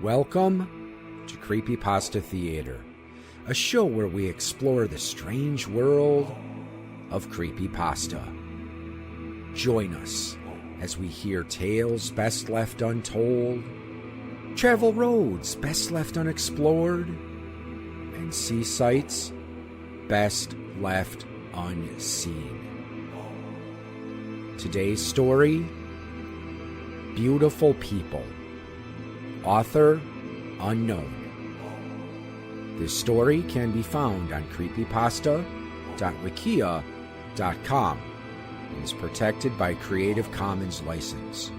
Welcome to Creepypasta Theater, a show where we explore the strange world of creepypasta. Join us as we hear tales best left untold, travel roads best left unexplored, and see sights best left unseen. Today's story, Beautiful People. Author unknown. This story can be found on creepypasta.wikia.com and is protected by Creative Commons license.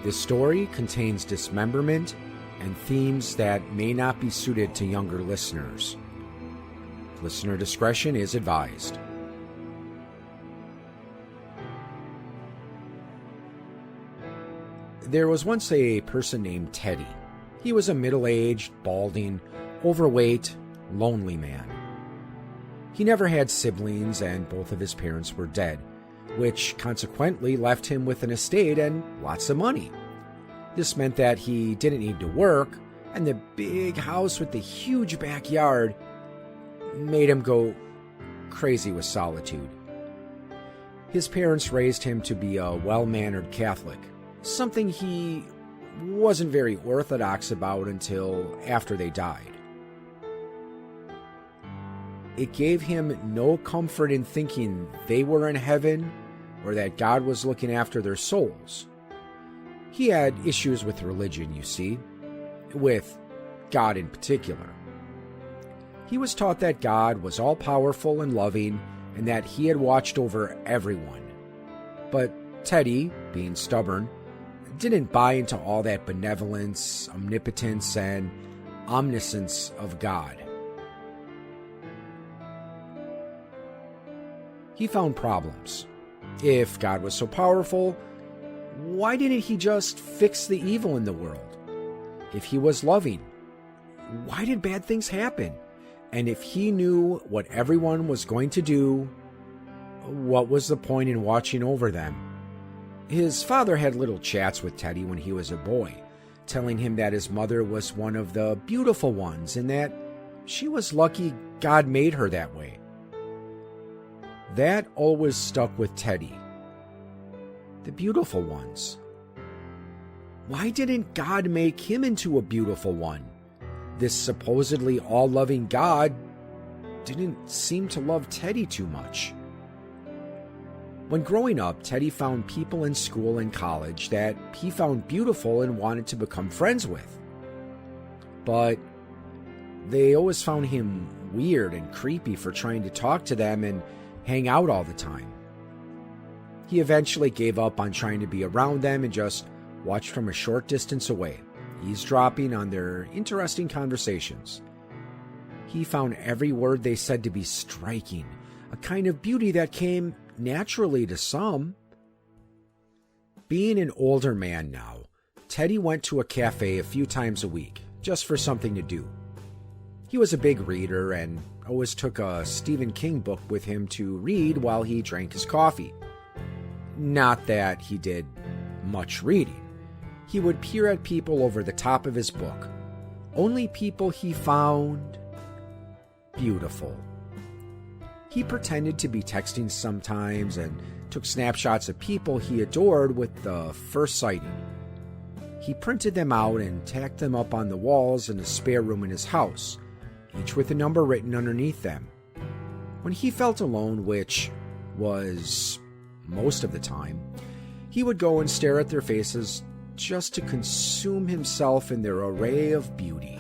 This story contains dismemberment and themes that may not be suited to younger listeners. Listener discretion is advised. There was once a person named Teddy. He was a middle-aged, balding, overweight, lonely man. He never had siblings, and both of his parents were dead, which consequently left him with an estate and lots of money. This meant that he didn't need to work, and the big house with the huge backyard made him go crazy with solitude. His parents raised him to be a well-mannered Catholic, something he wasn't very orthodox about until after they died. It gave him no comfort in thinking they were in heaven or that God was looking after their souls. He had issues with religion, you see, with God in particular. He was taught that God was all-powerful and loving and that he had watched over everyone. But Teddy, being stubborn, didn't buy into all that benevolence, omnipotence, and omniscience of God. He found problems. If God was so powerful, why didn't he just fix the evil in the world? If he was loving, why did bad things happen? And if he knew what everyone was going to do, what was the point in watching over them? His father had little chats with Teddy when he was a boy, telling him that his mother was one of the beautiful ones and that she was lucky God made her that way. That always stuck with Teddy. The beautiful ones. Why didn't God make him into a beautiful one? This supposedly all-loving God didn't seem to love Teddy too much. When growing up, Teddy found people in school and college that he found beautiful and wanted to become friends with. But they always found him weird and creepy for trying to talk to them and hang out all the time. He eventually gave up on trying to be around them and just watched from a short distance away, eavesdropping on their interesting conversations. He found every word they said to be striking, a kind of beauty that came naturally to some. Being an older man now, Teddy went to a cafe a few times a week, just for something to do. He was a big reader and always took a Stephen King book with him to read while he drank his coffee. Not that he did much reading. He would peer at people over the top of his book. Only people he found beautiful. He pretended to be texting sometimes and took snapshots of people he adored with the first sighting. He printed them out and tacked them up on the walls in a spare room in his house, each with a number written underneath them. When he felt alone, which was most of the time, he would go and stare at their faces just to consume himself in their array of beauty.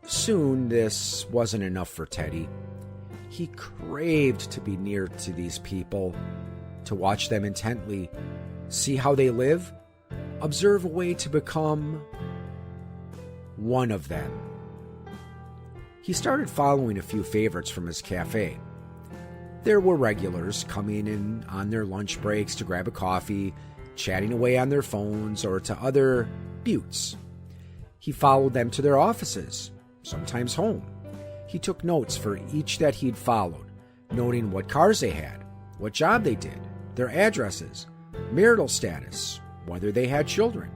Soon, this wasn't enough for Teddy. He craved to be near to these people, to watch them intently, see how they live, observe a way to become one of them. He started following a few favorites from his cafe. There were regulars coming in on their lunch breaks to grab a coffee, chatting away on their phones, or to other buttes. He followed them to their offices, sometimes home. He took notes for each that he'd followed, noting what cars they had, what job they did, their addresses, marital status, whether they had children,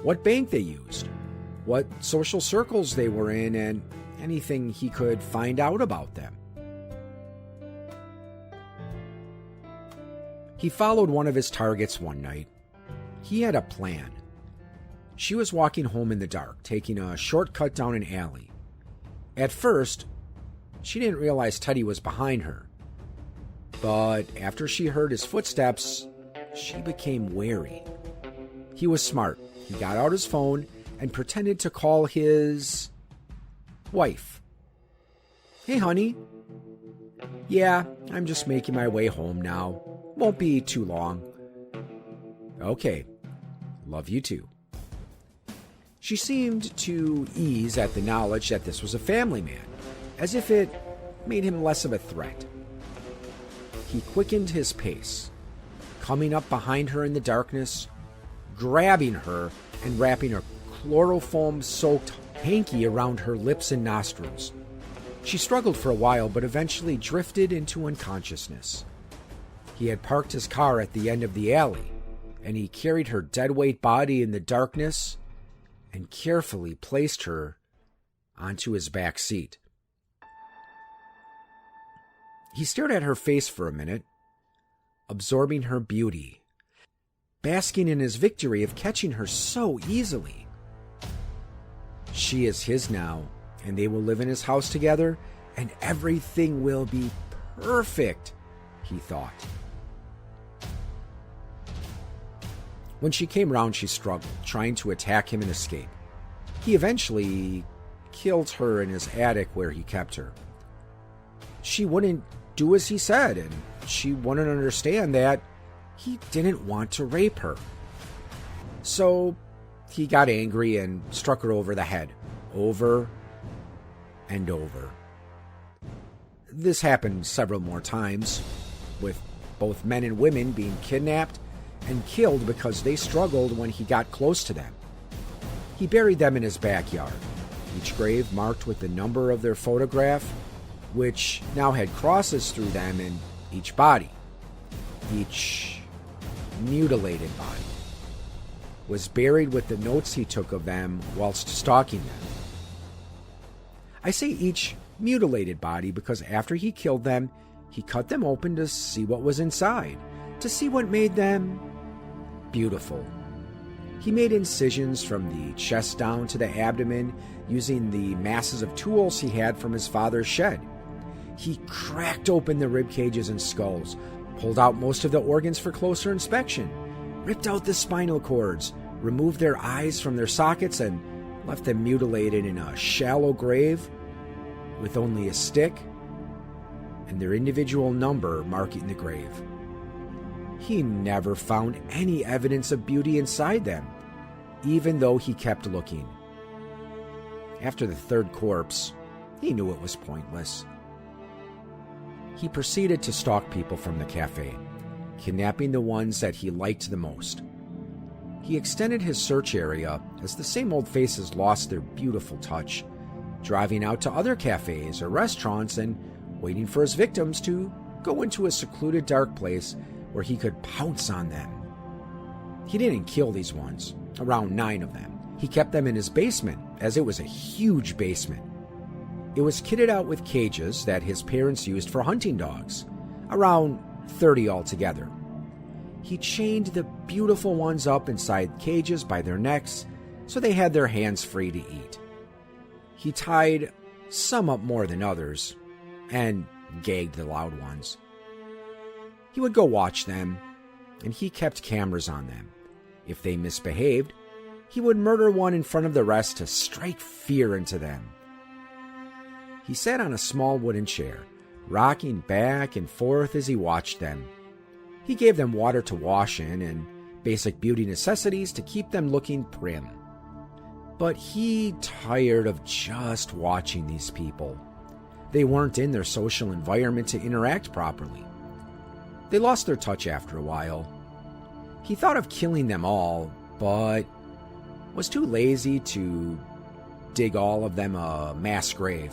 what bank they used, what social circles they were in, and anything he could find out about them. He followed one of his targets one night. He had a plan. She was walking home in the dark, taking a shortcut down an alley. At first, she didn't realize Teddy was behind her. But after she heard his footsteps, she became wary. He was smart. He got out his phone and pretended to call his wife. "Hey, honey." "Yeah, I'm just making my way home now. Won't be too long." "Okay. Love you too." She seemed to ease at the knowledge that this was a family man, as if it made him less of a threat. He quickened his pace, coming up behind her in the darkness, grabbing her and wrapping a chloroform-soaked hanky around her lips and nostrils. She struggled for a while, but eventually drifted into unconsciousness. He had parked his car at the end of the alley, and he carried her dead-weight body in the darkness and carefully placed her onto his back seat. He stared at her face for a minute, absorbing her beauty, basking in his victory of catching her so easily. She is his now, and they will live in his house together, and everything will be perfect, he thought. When she came round, she struggled, trying to attack him and escape. He eventually killed her in his attic where he kept her. She wouldn't do as he said, and she wouldn't understand that he didn't want to rape her. So he got angry and struck her over the head, over and over. This happened several more times, with both men and women being kidnapped and killed because they struggled when he got close to them. He buried them in his backyard, each grave marked with the number of their photograph, which now had crosses through them in each body. Each mutilated body was buried with the notes he took of them whilst stalking them. I say each mutilated body because after he killed them, he cut them open to see what was inside, to see what made them beautiful. He made incisions from the chest down to the abdomen using the masses of tools he had from his father's shed. He cracked open the rib cages and skulls, pulled out most of the organs for closer inspection, ripped out the spinal cords, removed their eyes from their sockets, and left them mutilated in a shallow grave with only a stick and their individual number marking the grave. He never found any evidence of beauty inside them, even though he kept looking. After the third corpse, he knew it was pointless. He proceeded to stalk people from the cafe, kidnapping the ones that he liked the most. He extended his search area as the same old faces lost their beautiful touch, driving out to other cafes or restaurants and waiting for his victims to go into a secluded dark place where he could pounce on them. He didn't kill these ones, around 9 of them. He kept them in his basement, as it was a huge basement. It was kitted out with cages that his parents used for hunting dogs, around 30 altogether. He chained the beautiful ones up inside cages by their necks so they had their hands free to eat. He tied some up more than others and gagged the loud ones. He would go watch them, and he kept cameras on them. If they misbehaved, he would murder one in front of the rest to strike fear into them. He sat on a small wooden chair, rocking back and forth as he watched them. He gave them water to wash in and basic beauty necessities to keep them looking prim. But he tired of just watching these people. They weren't in their social environment to interact properly. They lost their touch after a while. He thought of killing them all, but was too lazy to dig all of them a mass grave.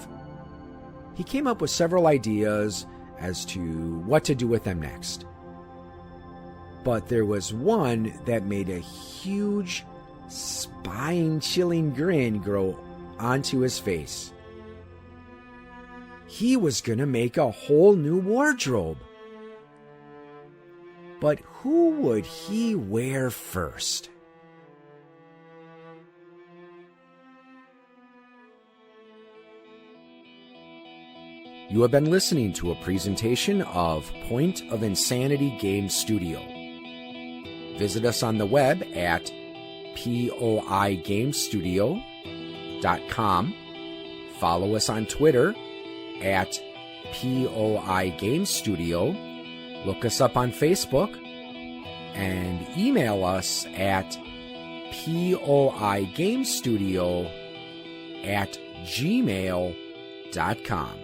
He came up with several ideas as to what to do with them next. but there was one that made a huge, spine-chilling grin grow onto his face. He was going to make a whole new wardrobe. But who would he wear first? You have been listening to a presentation of Point of Insanity Game Studio. Visit us on the web at poigamestudio.com. Follow us on Twitter at poigamestudio. Look us up on Facebook and email us at poigamestudio@gmail.com.